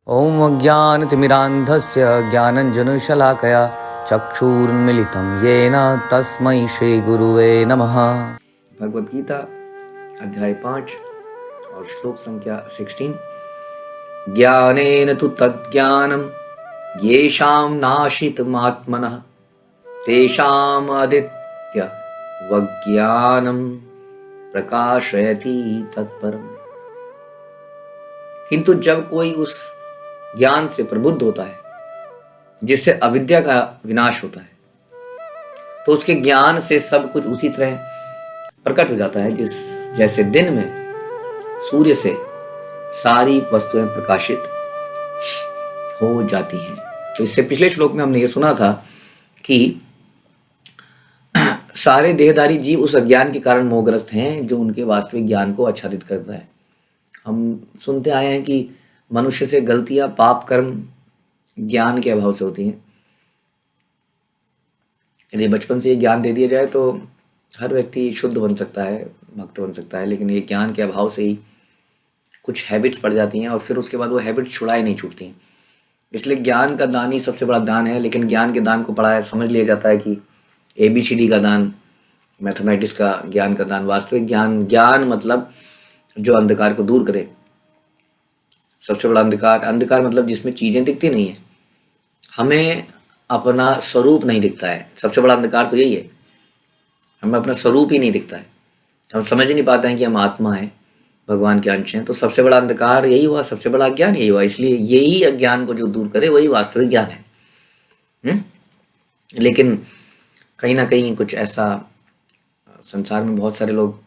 ॐ अज्ञानतिमिरान्धस्य ज्ञानञ्जनशलाकया चक्षुरुन्मीलितं येन तस्मै श्रीगुरुवे नमः। भगवद गीता अध्याय 5 और श्लोक संख्या 16। ज्ञानेन तु तज्ज्ञानं येषां नाशितमात्मनः तेषाम् आदित्यवज्ञानं प्रकाशयति तत्परम्। किंतु जब कोई उस ज्ञान से प्रबुद्ध होता है जिससे अविद्या का विनाश होता है, तो उसके ज्ञान से सब कुछ उसी तरह प्रकट हो जाता है जैसे दिन में सूर्य से सारी वस्तुएं प्रकाशित हो जाती हैं। तो इससे पिछले श्लोक में हमने ये सुना था कि सारे देहधारी जीव उस अज्ञान के कारण मोहग्रस्त हैं जो उनके वास्तविक ज्ञान को आच्छादित करता है। हम सुनते आए हैं कि मनुष्य से गलतियां पाप कर्म ज्ञान के अभाव से होती हैं। यदि बचपन से ये ज्ञान दे दिया जाए तो हर व्यक्ति शुद्ध बन सकता है, भक्त बन सकता है, लेकिन ये ज्ञान के अभाव से ही कुछ हैबिट्स पड़ जाती हैं और फिर उसके बाद वो हैबिट्स छुड़ाए नहीं छूटती हैं। इसलिए ज्ञान का दान ही सबसे बड़ा दान है। लेकिन ज्ञान के दान को पढ़ा समझ लिया जाता है कि ABCD का दान, मैथमेटिक्स का ज्ञान का दान। वास्तविक ज्ञान मतलब जो अंधकार को दूर करे। सबसे बड़ा अंधकार मतलब जिसमें चीजें दिखती नहीं है, हमें अपना स्वरूप नहीं दिखता है। सबसे बड़ा अंधकार तो यही है, हमें अपना स्वरूप ही नहीं दिखता है। हम समझ ही नहीं पाते हैं कि हम आत्मा है, भगवान के अंश हैं। तो सबसे बड़ा अंधकार यही हुआ, सबसे बड़ा अज्ञान यही हुआ। इसलिए यही अज्ञान को जो दूर करे वही वास्तविक ज्ञान है। लेकिन कहीं ना कहीं कुछ ऐसा संसार में बहुत सारे लोग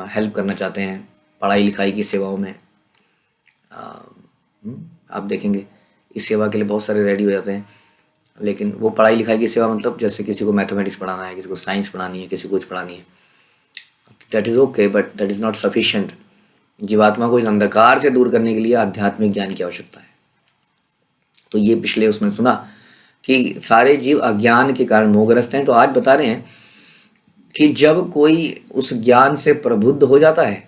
हेल्प करना चाहते हैं पढ़ाई लिखाई की सेवाओं में। आप देखेंगे इस सेवा के लिए बहुत सारे रेडी हो जाते हैं, लेकिन वो पढ़ाई लिखाई की सेवा मतलब जैसे किसी को मैथमेटिक्स पढ़ाना है, किसी को साइंस पढ़ानी है, किसी को कुछ पढ़ानी है, that is okay, but that is not sufficient. जीवात्मा को इस अंधकार से दूर करने के लिए आध्यात्मिक ज्ञान की आवश्यकता है। तो ये पिछले उसमें सुना कि सारे जीव अज्ञान के कारण मोहग्रस्त हैं। तो आज बता रहे हैं कि जब कोई उस ज्ञान से प्रबुद्ध हो जाता है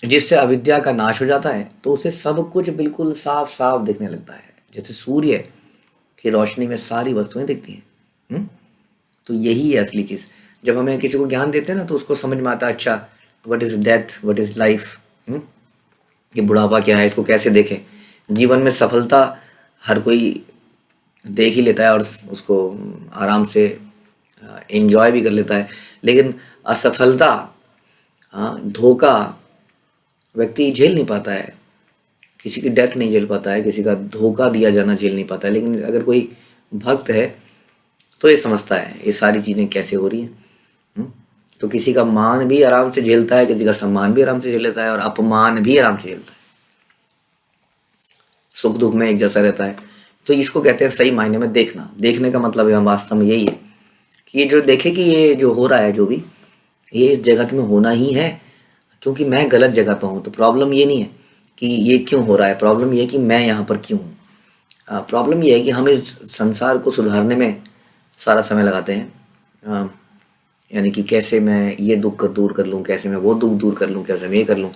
जिससे अविद्या का नाश हो जाता है, तो उसे सब कुछ बिल्कुल साफ साफ दिखने लगता है। जैसे सूर्य की रोशनी में सारी वस्तुएं दिखती हैं। तो यही है असली चीज। जब हमें किसी को ज्ञान देते हैं ना, तो उसको समझ में आता है, अच्छा what is death, what is life, ये बुढ़ापा क्या है, इसको कैसे देखें। जीवन में सफलता हर कोई देख ही लेता है और उसको आराम से एंजॉय भी कर लेता है, लेकिन असफलता, धोखा व्यक्ति झेल नहीं पाता है। किसी की डेथ नहीं झेल पाता है, किसी का धोखा दिया जाना झेल नहीं पाता है। लेकिन अगर कोई भक्त है तो ये समझता है ये सारी चीज़ें कैसे हो रही हैं। तो किसी का मान भी आराम से झेलता है, किसी का सम्मान भी आराम से झेल लेता है और अपमान भी आराम से झेलता है। सुख दुख में एक जैसा रहता है। तो इसको कहते हैं सही मायने में देखना। देखने का मतलब है वास्तव में यही है कि ये जो देखे कि ये जो हो रहा है, जो भी ये इस जगत में होना ही है, क्योंकि मैं गलत जगह पर हूँ। तो प्रॉब्लम ये नहीं है कि ये क्यों हो रहा है, प्रॉब्लम ये है कि मैं यहाँ पर क्यों हूँ। प्रॉब्लम ये है कि हम इस संसार को सुधारने में सारा समय लगाते हैं, यानी कि कैसे मैं ये दुख को दूर कर लूँ, कैसे मैं वो दुख दूर कर लूँ, कैसे मैं ये कर लूँ।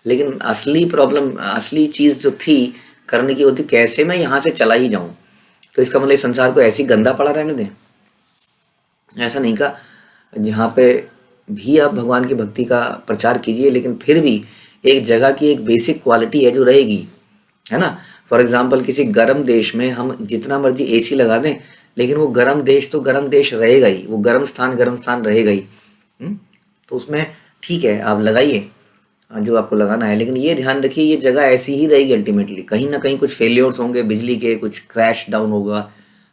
लेकिन असली प्रॉब्लम, असली चीज़ जो थी करने की होती, कैसे मैं यहाँ से चला ही जाऊँ। तो इसका मतलब संसार को ऐसी गंदा पड़ा रहने दें, ऐसा नहीं का। जहाँ पे भी आप भगवान की भक्ति का प्रचार कीजिए, लेकिन फिर भी एक जगह की एक बेसिक क्वालिटी है जो रहेगी, है ना। फॉर एग्जाम्पल किसी गर्म देश में हम जितना मर्जी AC लगा दें, लेकिन वो गर्म देश तो गर्म देश रहेगा ही, वो गर्म स्थान रहेगा ही। तो उसमें ठीक है आप लगाइए जो आपको लगाना है, लेकिन ये ध्यान रखिए ये जगह ऐसी ही रहेगी अल्टीमेटली। कहीं ना कहीं कुछ फेलियर्स होंगे, बिजली के कुछ क्रैश डाउन होगा,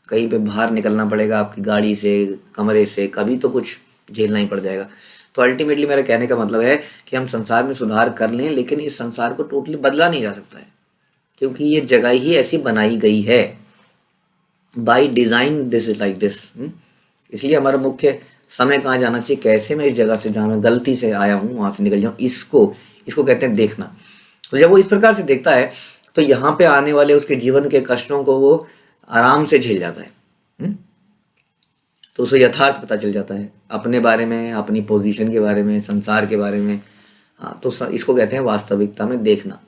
कहीं पे बाहर निकलना पड़ेगा आपकी गाड़ी से, कमरे से, कभी तो कुछ झेलना ही पड़ जाएगा। तो अल्टीमेटली मेरा कहने का मतलब है कि हम संसार में सुधार कर लें, लेकिन इस संसार को टोटली बदला नहीं जा सकता है, क्योंकि ये जगह ही ऐसी बनाई गई है। By design this is like this. इसलिए हमारा मुख्य समय कहाँ जाना चाहिए, कैसे मैं इस जगह से जहाँ मैं गलती से आया हूँ वहां से निकल जाऊँ, इसको कहते हैं देखना। तो जब वो इस प्रकार से देखता है तो यहाँ पे आने वाले उसके जीवन के कष्टों को वो आराम से झेल जाता है। तो उसे यथार्थ पता चल जाता है अपने बारे में, अपनी पोजीशन के बारे में, संसार के बारे में। तो इसको कहते हैं वास्तविकता में देखना।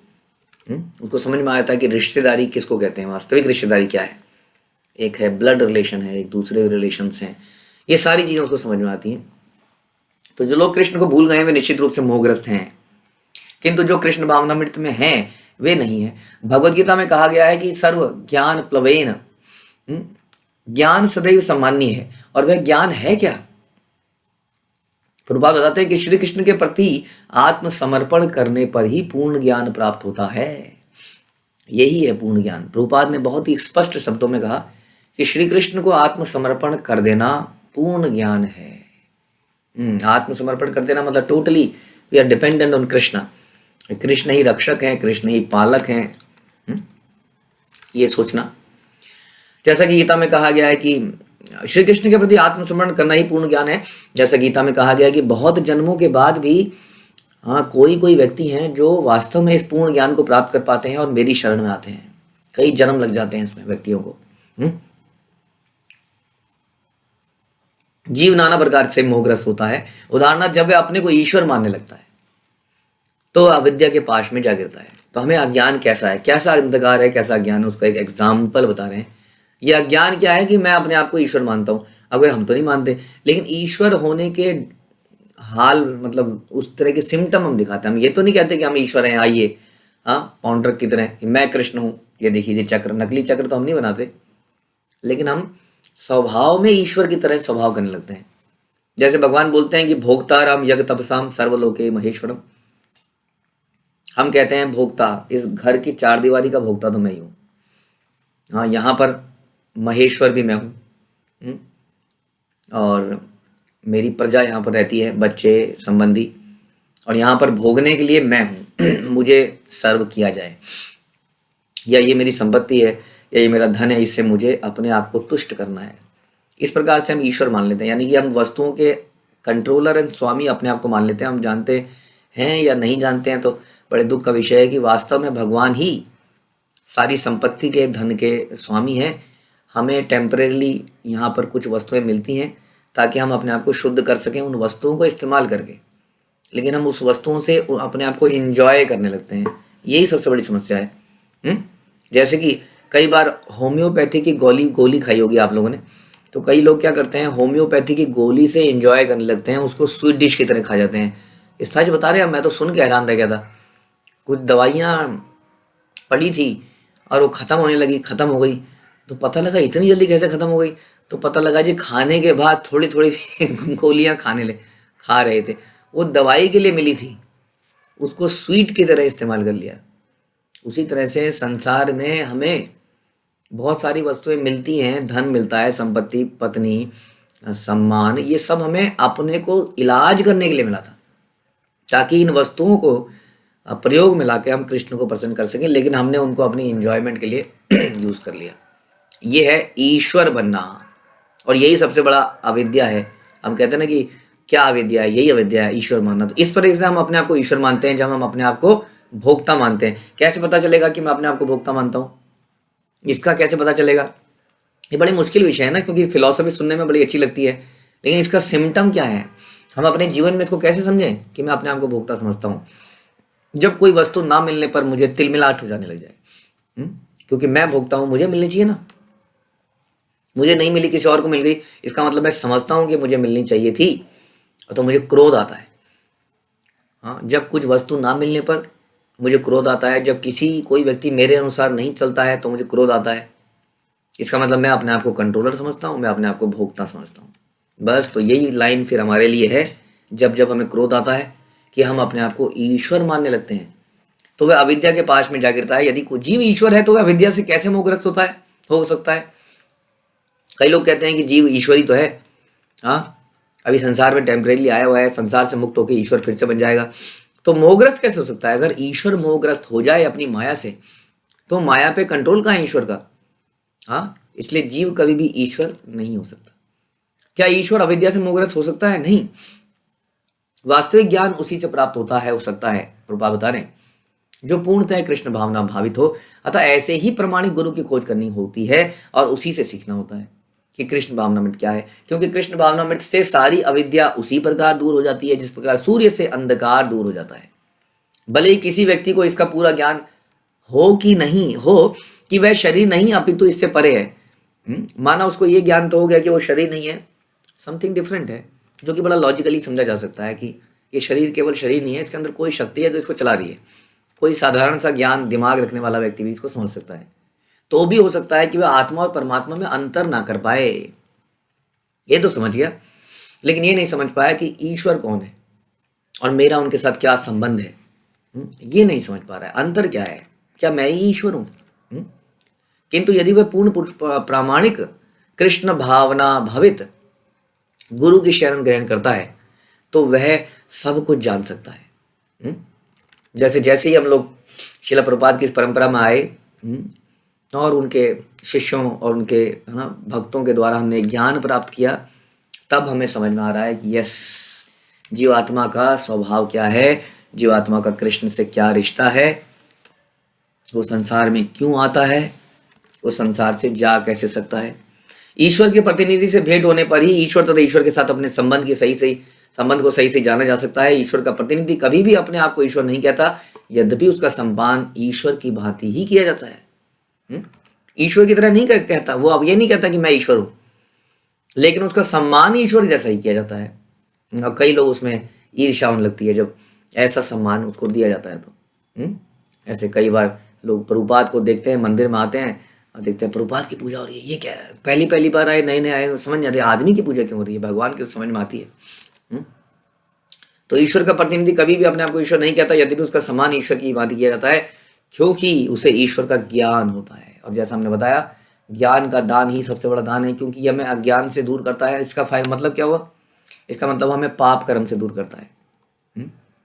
उसको समझ में आता है कि रिश्तेदारी किसको कहते हैं, वास्तविक रिश्तेदारी क्या है। एक है ब्लड रिलेशन है, एक दूसरे रिलेशंस हैं, ये सारी चीज़ें उसको समझ में आती हैं। तो जो लोग कृष्ण को भूल गए वे निश्चित रूप से मोहग्रस्त हैं, किंतु जो कृष्ण भावनामृत में हैं वे नहीं है। भगवत गीता में कहा गया है कि सर्व ज्ञान प्लवेन, ज्ञान सदैव सामान्य है। और वह ज्ञान है क्या? प्रभुपाद बताते हैं कि श्री कृष्ण के प्रति आत्मसमर्पण करने पर ही पूर्ण ज्ञान प्राप्त होता है। यही है पूर्ण ज्ञान। प्रभुपाद ने बहुत ही स्पष्ट शब्दों में कहा कि श्री कृष्ण को आत्मसमर्पण कर देना पूर्ण ज्ञान है। आत्मसमर्पण कर देना मतलब totally we are dependent on Krishna. Krishna ही रक्षक हैं, कृष्ण ही पालक हैं। ये सोचना, जैसा कि गीता में कहा गया है कि श्री कृष्ण के प्रति आत्मसमर्पण करना ही पूर्ण ज्ञान है। जैसा गीता में कहा गया है कि बहुत जन्मों के बाद भी कोई व्यक्ति हैं जो वास्तव में इस पूर्ण ज्ञान को प्राप्त कर पाते हैं और मेरी शरण में आते हैं। कई जन्म लग जाते हैं इसमें व्यक्तियों को। जीव नाना प्रकार से मोहग्रस्त होता है। उदाहरणार्थ, जब वह अपने को ईश्वर मानने लगता है तो अविद्या के पाश में जा गिरता है। तो हमें अज्ञान कैसा है, कैसा अंधकार है, कैसा ज्ञान है, उसका एक एग्जाम्पल बता रहे हैं। यह अज्ञान क्या है कि मैं अपने आप को ईश्वर मानता हूं। अगर हम तो नहीं मानते, लेकिन ईश्वर होने के हाल मतलब उस तरह के सिम्टम हम दिखाते हैं। हम ये तो नहीं कहते कि हम ईश्वर हैं, आइए पाउंडर की तरह मैं कृष्ण हूं, ये देखिए ये चक्र, नकली चक्र तो हम नहीं बनाते, लेकिन हम स्वभाव में ईश्वर की तरह स्वभाव करने लगते हैं। जैसे भगवान बोलते हैं कि भोक्ता राम यज्ञ तपसाम सर्वलोके महेश्वरम। हम कहते हैं भोक्ता, इस घर की चार दीवारी का भोक्ता तो मैं ही हूँ। यहाँ पर महेश्वर भी मैं हूँ, और मेरी प्रजा यहाँ पर रहती है, बच्चे संबंधी, और यहाँ पर भोगने के लिए मैं हूँ। मुझे सर्व किया जाए, या ये मेरी संपत्ति है, या ये मेरा धन है, इससे मुझे अपने आप को तुष्ट करना है। इस प्रकार से हम ईश्वर मान लेते हैं, यानी कि हम वस्तुओं के कंट्रोलर एंड स्वामी अपने आप को मान लेते हैं। हम जानते हैं या नहीं जानते हैं तो बड़े दुख का विषय है कि वास्तव में भगवान ही सारी संपत्ति के, धन के स्वामी हैं। हमें टेम्परेली यहाँ पर कुछ वस्तुएं मिलती हैं ताकि हम अपने आप को शुद्ध कर सकें उन वस्तुओं को इस्तेमाल करके, लेकिन हम उस वस्तुओं से अपने आप को इंजॉय करने लगते हैं। यही सबसे बड़ी समस्या है। जैसे कि कई बार होम्योपैथी की गोली खाई होगी आप लोगों ने, तो कई लोग क्या करते हैं, होम्योपैथी की गोली से इंजॉय करने लगते हैं, उसको स्वीट डिश की तरह खा जाते हैं। ये सच बता रहे हैं, मैं तो सुन के हैरान रह गया था। कुछ दवाइयाँ पड़ी थी और वो ख़त्म होने लगी, ख़त्म हो गई, तो पता लगा इतनी जल्दी कैसे ख़त्म हो गई। तो पता लगा जी खाने के बाद थोड़ी थोड़ी गोलियाँ खा रहे थे। वो दवाई के लिए मिली थी, उसको स्वीट की तरह इस्तेमाल कर लिया। उसी तरह से संसार में हमें बहुत सारी वस्तुएं मिलती हैं, धन मिलता है, संपत्ति, पत्नी, सम्मान, ये सब हमें अपने को इलाज करने के लिए मिला था, ताकि इन वस्तुओं को प्रयोग में लाके हम कृष्ण को प्रसन्न कर सकें, लेकिन हमने उनको अपनी इंजॉयमेंट के लिए यूज कर लिया। ये है ईश्वर बनना, और यही सबसे बड़ा अविद्या है। हम कहते हैं ना कि क्या अविद्या है, यही अविद्या है, ईश्वर मानना। तो इस पर से हम अपने आप को ईश्वर मानते हैं जब हम अपने आप को भोक्ता मानते हैं। कैसे पता चलेगा कि मैं अपने आप को भोक्ता मानता हूँ, इसका कैसे पता चलेगा? ये बड़ी मुश्किल विषय है ना, क्योंकि फिलॉसफी सुनने में बड़ी अच्छी लगती है, लेकिन इसका सिम्टम क्या है, हम अपने जीवन में इसको कैसे समझें कि मैं अपने आप को भोक्ता समझता हूँ? जब कोई वस्तु ना मिलने पर मुझे तिलमिलाहट हो जाने लग जाए, क्योंकि मैं भोगता हूं, मुझे मिलनी चाहिए ना, मुझे नहीं मिली, किसी और को मिल गई, इसका मतलब मैं समझता हूं कि मुझे मिलनी चाहिए थी, तो मुझे क्रोध आता है। जब कुछ वस्तु ना मिलने पर मुझे क्रोध आता है, जब कोई व्यक्ति मेरे अनुसार नहीं चलता है तो मुझे क्रोध आता है। इसका मतलब मैं अपने आप को कंट्रोलर समझता हूँ, मैं अपने आप को भोक्ता समझता हूँ। बस, तो यही लाइन फिर हमारे लिए है। जब जब हमें क्रोध आता है कि हम अपने आप को ईश्वर मानने लगते हैं, तो वह अविद्या के पास में जा गिरता है। यदि कोई जीव ईश्वर है तो वह अविद्या से कैसे मोहग्रस्त हो सकता है? कई लोग कहते हैं कि जीव ईश्वर ही तो है, अभी संसार में टेम्परेरी आया हुआ है, संसार से मुक्त होकर ईश्वर फिर से बन जाएगा। तो मोहग्रस्त कैसे हो सकता है? अगर ईश्वर मोहग्रस्त हो जाए अपनी माया से, तो माया पे कंट्रोल कहाँ है ईश्वर का? इसलिए जीव कभी भी ईश्वर नहीं हो सकता। क्या ईश्वर अविद्या से मोहग्रस्त हो सकता है? नहीं। वास्तविक ज्ञान उसी से प्राप्त होता है, हो सकता है, प्रभुपाद बता रहे हैं, जो पूर्णतः कृष्ण भावना भावित हो। अतः ऐसे ही प्रमाणिक गुरु की खोज करनी होती है और उसी से सीखना होता है कि कृष्ण भावनामृत क्या है, क्योंकि कृष्ण भावनामृत से सारी अविद्या उसी प्रकार दूर हो जाती है जिस प्रकार सूर्य से अंधकार दूर हो जाता है। भले ही किसी व्यक्ति को इसका पूरा ज्ञान हो कि नहीं हो कि वह शरीर नहीं अपितु इससे परे है। माना उसको ये ज्ञान तो हो गया कि वो शरीर नहीं है, समथिंग डिफरेंट है, जो कि बड़ा लॉजिकली समझा जा सकता है कि ये शरीर केवल शरीर नहीं है, इसके अंदर कोई शक्ति है जो इसको चला रही है। कोई साधारण सा ज्ञान दिमाग रखने वाला व्यक्ति भी इसको समझ सकता है। तो भी हो सकता है कि वह आत्मा और परमात्मा में अंतर ना कर पाए, ये तो समझ गया, लेकिन ये नहीं समझ पाया कि ईश्वर कौन है और मेरा उनके साथ क्या संबंध है। ये नहीं समझ पा रहा है अंतर क्या है, क्या मैं ही ईश्वर हूं? किंतु यदि वह पूर्ण प्रामाणिक कृष्ण भावना भावित गुरु की शरण ग्रहण करता है तो वह सब कुछ जान सकता है। जैसे जैसे ही हम लोग शिला प्रभुपाद की इस परंपरा में आए और उनके शिष्यों और उनके है ना भक्तों के द्वारा हमने ज्ञान प्राप्त किया, तब हमें समझ में आ रहा है कि यस, जीवात्मा का स्वभाव क्या है, जीवात्मा का कृष्ण से क्या रिश्ता है, वो संसार में क्यों आता है, वो संसार से जा कैसे सकता है। ईश्वर के प्रतिनिधि से भेंट होने पर ही ईश्वर तथा ईश्वर के साथ अपने संबंध को सही से जाना जा सकता है। ईश्वर का प्रतिनिधि कभी भी अपने आप को ईश्वर नहीं कहता, यद्यपि उसका सम्मान ईश्वर की भांति ही किया जाता है। ईश्वर की तरह नहीं कहता वो, अब ये नहीं कहता कि मैं ईश्वर हूं, लेकिन उसका सम्मान ईश्वर जैसा ही किया जाता है। और कई लोग उसमें ईर्ष्या होने लगती है जब ऐसा सम्मान उसको दिया जाता है। तो ऐसे कई बार लोग प्रभुपाद को देखते हैं, मंदिर में आते हैं और देखते हैं प्रभुपाद की पूजा हो रही है, ये क्या है, पहली बार आए, नए आए, समझ नहीं आते आदमी की पूजा क्यों हो रही है, भगवान की तो समझ में आती है। तो ईश्वर का प्रतिनिधि कभी भी अपने आप को ईश्वर नहीं कहता, यद्यपि उसका सम्मान ईश्वर की भांति किया जाता है, क्योंकि उसे ईश्वर का ज्ञान होता है। और जैसा हमने बताया, ज्ञान का दान ही सबसे बड़ा दान है, क्योंकि यह हमें अज्ञान से दूर करता है। इसका फायदा मतलब क्या हुआ, इसका मतलब हमें पाप कर्म से दूर करता है।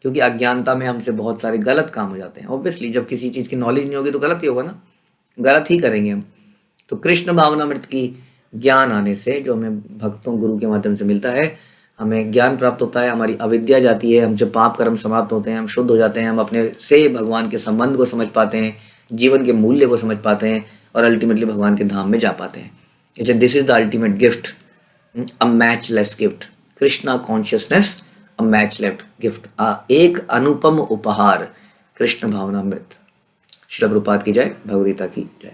क्योंकि अज्ञानता में हमसे बहुत सारे गलत काम हो जाते हैं। ऑब्वियसली जब किसी चीज़ की नॉलेज नहीं होगी तो गलत ही होगा ना, गलत ही करेंगे हम। तो कृष्ण भावनामृत की ज्ञान आने से जो हमें भक्तों गुरु के माध्यम से मिलता है, हमें ज्ञान प्राप्त होता है, हमारी अविद्या जाती है, हमसे पाप कर्म समाप्त होते हैं, हम शुद्ध हो जाते हैं, हम अपने से भगवान के संबंध को समझ पाते हैं, जीवन के मूल्य को समझ पाते हैं और अल्टीमेटली भगवान के धाम में जा पाते हैं। This is the ultimate gift, a matchless gift, Krishna consciousness a matchless gift, एक अनुपम उपहार, कृष्ण भावनामृत। श्रील प्रभुपाद की जय, भगवद गीता की जय।